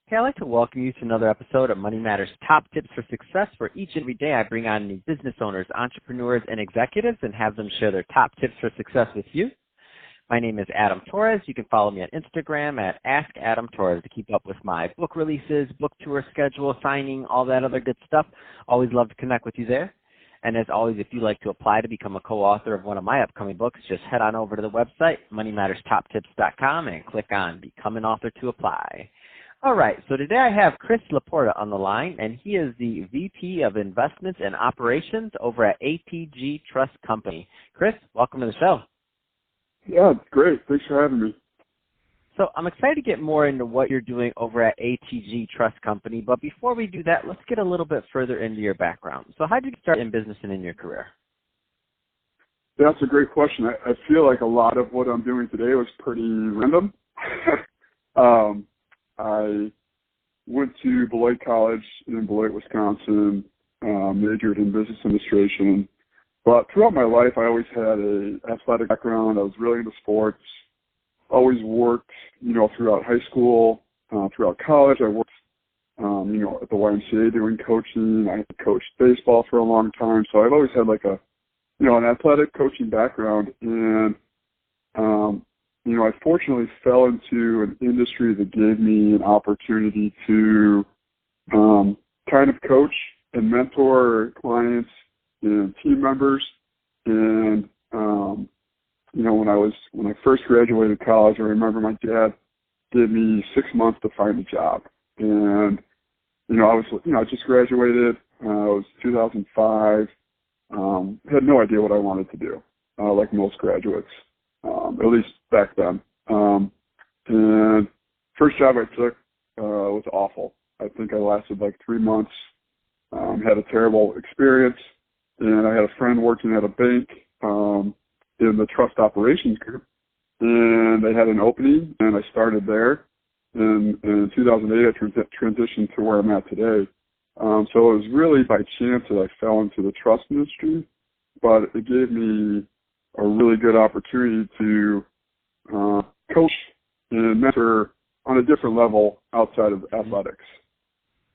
Hey, I'd like to welcome you to another episode of Money Matters Top Tips for Success, where each and every day I bring on new business owners, entrepreneurs, and executives and have them share their top tips for success with you. My name is Adam Torres. You can follow me on Instagram at AskAdamTorres to keep up with my book releases, book tour schedule, signing, all that other good stuff. Always love to connect with you there. And as always, if you'd like to apply to become a co-author of one of my upcoming books, just head on over to the website, moneymatterstoptips.com, and click on Become an Author to apply. All right, so today I have Chris LaPorta on the line, and he is the VP of Investments and Operations over at ATG Trust Company. Chris, welcome to the show. Yeah, great. Thanks for having me. So I'm excited to get more into what you're doing over at ATG Trust Company, but before we do that, let's get a little bit further into your background. So how did you start in business and in your career? That's a great question. I feel like a lot of what I'm doing today was pretty random. I went to Beloit College in Beloit, Wisconsin, majored in business administration. But throughout my life, I always had an athletic background. I was really into sports. Always worked, throughout high school, throughout college. I worked, at the YMCA doing coaching. I coached baseball for a long time. So I've always had an athletic coaching background. And, I fortunately fell into an industry that gave me an opportunity to kind of coach and mentor clients and team members. And, when I first graduated college, I remember my dad gave me 6 months to find a job. And, I just graduated. It was 2005. Had no idea what I wanted to do, like most graduates, at least back then. And first job I took was awful. I think I lasted 3 months, had a terrible experience. And I had a friend working at a bank in the trust operations group, and they had an opening, and I started there. And in 2008, I transitioned to where I'm at today. So it was really by chance that I fell into the trust industry, but it gave me a really good opportunity to coach and mentor on a different level outside of athletics.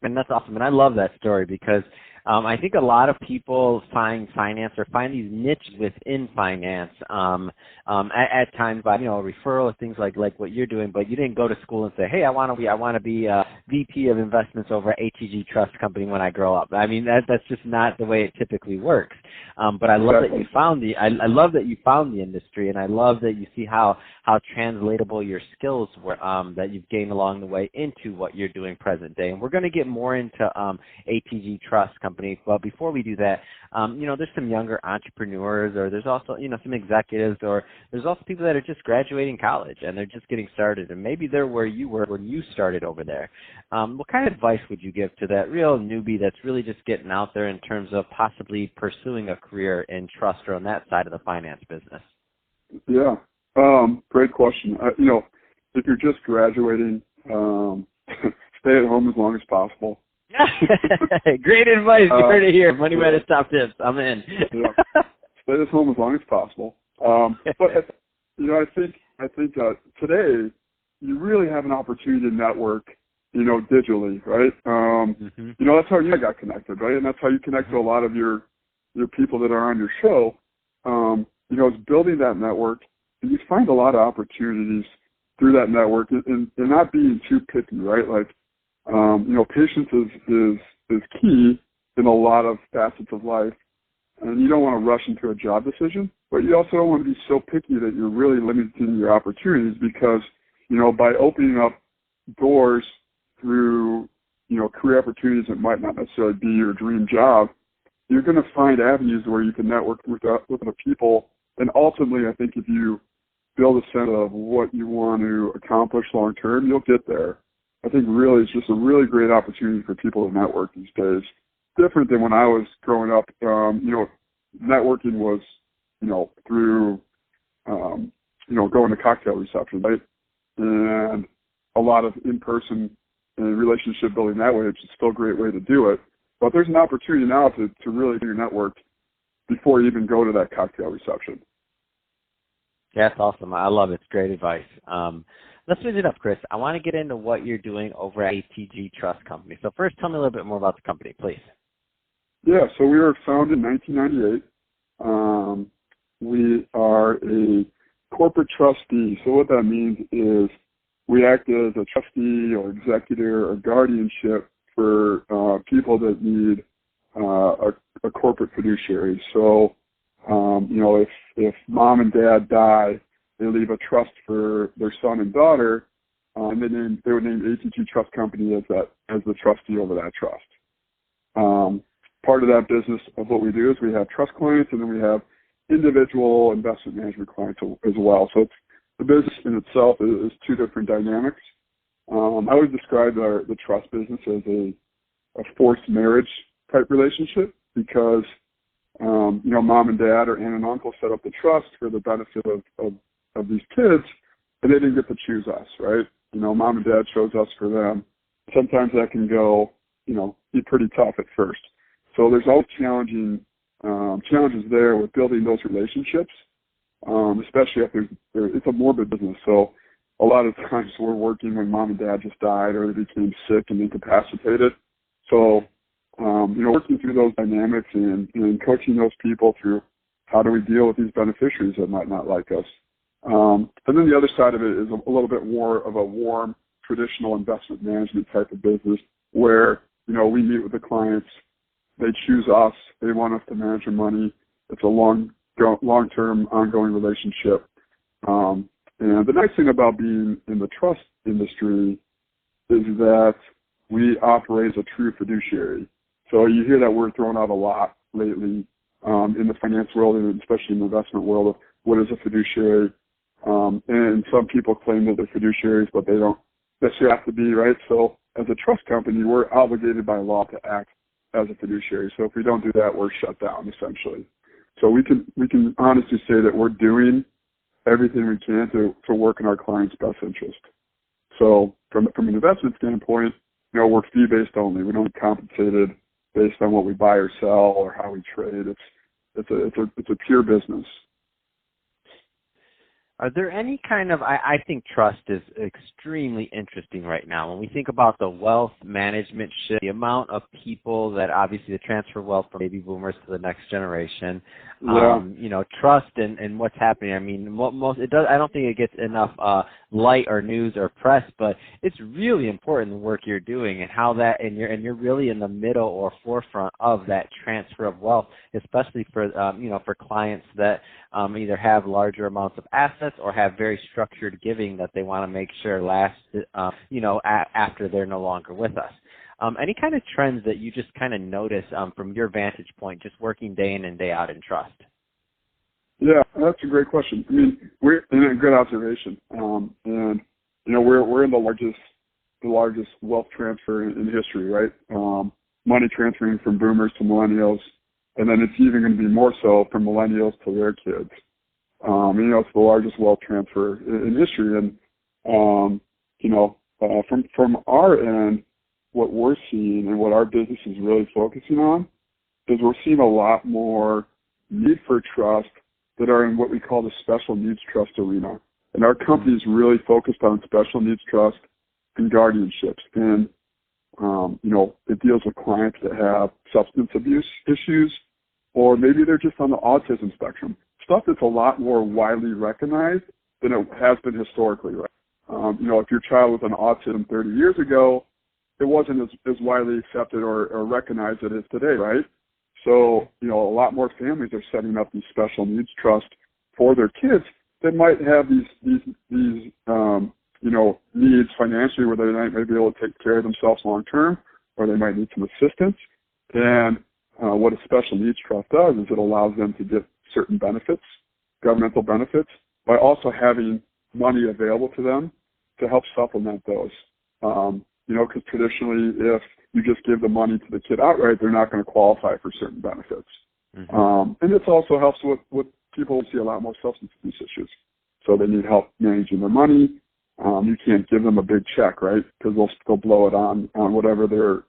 And that's awesome. And I love that story because I think a lot of people find finance or find these niches within finance at times by referral or things like what you're doing, but you didn't go to school and say, hey, I want to be a VP of investments over at ATG Trust Company when I grow up. I mean that's just not the way it typically works. But I love that you found I love that you found the industry, and I love that you see how translatable your skills were that you've gained along the way into what you're doing present day. And we're going to get more into ATG Trust Company. But before we do that, there's some younger entrepreneurs, or there's also, some executives, or there's also people that are just graduating college and they're just getting started. And maybe they're where you were when you started over there. What kind of advice would you give to that real newbie that's really just getting out there in terms of possibly pursuing a career in trust or on that side of the finance business? Yeah, great question. If you're just graduating, stay at home as long as possible. Great advice. You heard it here. Money Matters Top Tips. I'm in. Stay at home as long as possible. But I think today you really have an opportunity to network, digitally, right? That's how you got connected, right? And that's how you connect to a lot of your people that are on your show. It's building that network, and you find a lot of opportunities through that network, and not being too picky, right? Patience is key in a lot of facets of life, and you don't want to rush into a job decision, but you also don't want to be so picky that you're really limiting your opportunities because, by opening up doors through, career opportunities that might not necessarily be your dream job, you're going to find avenues where you can network with other people, and ultimately, I think if you build a sense of what you want to accomplish long term, you'll get there. I think really it's just a really great opportunity for people to network these days. Different than when I was growing up. Networking was, through, going to cocktail receptions, right? And a lot of in-person relationship building that way, which is still a great way to do it. But there's an opportunity now to really do your network before you even go to that cocktail reception. Yeah, that's awesome. I love it. It's great advice. Let's switch it up, Chris. I want to get into what you're doing over at ATG Trust Company. So first, tell me a little bit more about the company, please. Yeah, so we were founded in 1998. We are a corporate trustee. So what that means is we act as a trustee or executor or guardianship for people that need a corporate fiduciary. So, if mom and dad die, they leave a trust for their son and daughter, and they would name ATG Trust Company as the trustee over that trust. Part of that business of what we do is we have trust clients, and then we have individual investment management clients as well. So the business in itself is two different dynamics. I always describe the trust business as a forced marriage type relationship because, mom and dad or aunt and uncle set up the trust for the benefit of these kids, and they didn't get to choose us, right? Mom and dad chose us for them. Sometimes that can go, be pretty tough at first. So there's always challenges there with building those relationships, especially if it's a morbid business. So a lot of times we're working when mom and dad just died or they became sick and incapacitated. So, working through those dynamics and coaching those people through how do we deal with these beneficiaries that might not like us. And then the other side of it is a little bit more of a warm, traditional investment management type of business where, we meet with the clients. They choose us. They want us to manage their money. It's a long-term, ongoing relationship. And the nice thing about being in the trust industry is that we operate as a true fiduciary. So you hear that word thrown out a lot lately in the finance world and especially in the investment world of what is a fiduciary. And some people claim that they're fiduciaries, but they don't necessarily have to be, right? So as a trust company, we're obligated by law to act as a fiduciary. So if we don't do that, we're shut down essentially. So we can honestly say that we're doing everything we can to work in our clients' best interest. So from an investment standpoint, we're fee-based only. We don't get compensated based on what we buy or sell or how we trade. It's a pure business. Are there any kind of, I think trust is extremely interesting right now. When we think about the wealth management shift, the amount of people that obviously transfer wealth from baby boomers to the next generation, trust and what's happening. I mean, I don't think it gets enough light or news or press, but it's really important the work you're doing and how that, and you're really in the middle or forefront of that transfer of wealth, especially for, for clients that either have larger amounts of assets or have very structured giving that they want to make sure lasts, after they're no longer with us. Any kind of trends that you just kind of notice from your vantage point, just working day in and day out in trust? Yeah, that's a great question. I mean, we're in a good observation, and we're in the largest wealth transfer in history, right? Money transferring from boomers to millennials, and then it's even going to be more so from millennials to their kids. It's the largest wealth transfer in history, and from our end, what we're seeing and what our business is really focusing on is we're seeing a lot more need for trust that are in what we call the special needs trust arena. And our company is really focused on special needs trust and guardianships. And, it deals with clients that have substance abuse issues, or maybe they're just on the autism spectrum. Stuff that's a lot more widely recognized than it has been historically, right? If your child was on autism 30 years ago, it wasn't as widely accepted or recognized as it is today, right? So, a lot more families are setting up these special needs trusts for their kids that might have these needs financially where they might be able to take care of themselves long term, or they might need some assistance. And what a special needs trust does is it allows them to get certain benefits, governmental benefits, by also having money available to them to help supplement those. Because traditionally, if you just give the money to the kid outright, they're not going to qualify for certain benefits. Mm-hmm. And this also helps with people who see a lot more substance abuse issues. So they need help managing their money. You can't give them a big check, right? Because they'll blow it on whatever they're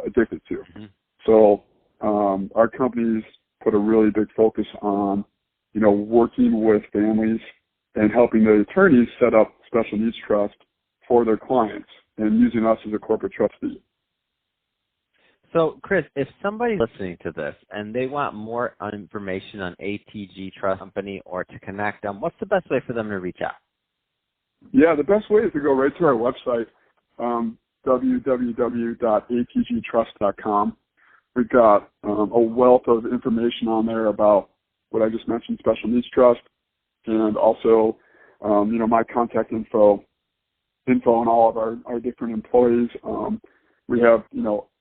addicted to. Mm-hmm. So our companies put a really big focus on, working with families and helping the attorneys set up special needs trust for their clients and using us as a corporate trustee. So, Chris, if somebody's listening to this and they want more information on ATG Trust Company or to connect them, what's the best way for them to reach out? Yeah, the best way is to go right to our website, www.atgtrust.com. We've got a wealth of information on there about what I just mentioned, special needs trust, and also, my contact info on all of our different employees. We have,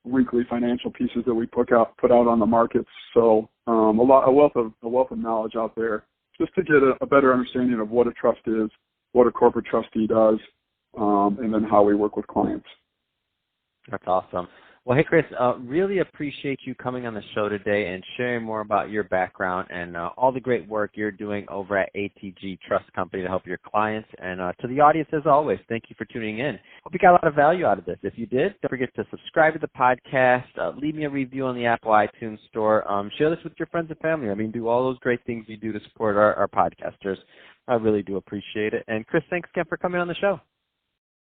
weekly financial pieces that we put out on the markets. So a wealth of knowledge out there just to get a better understanding of what a trust is, what a corporate trustee does, and then how we work with clients. That's awesome. Well, hey, Chris, really appreciate you coming on the show today and sharing more about your background and all the great work you're doing over at ATG Trust Company to help your clients. And to the audience, as always, thank you for tuning in. Hope you got a lot of value out of this. If you did, don't forget to subscribe to the podcast, leave me a review on the Apple iTunes Store, share this with your friends and family. I mean, do all those great things you do to support our podcasters. I really do appreciate it. And Chris, thanks again for coming on the show.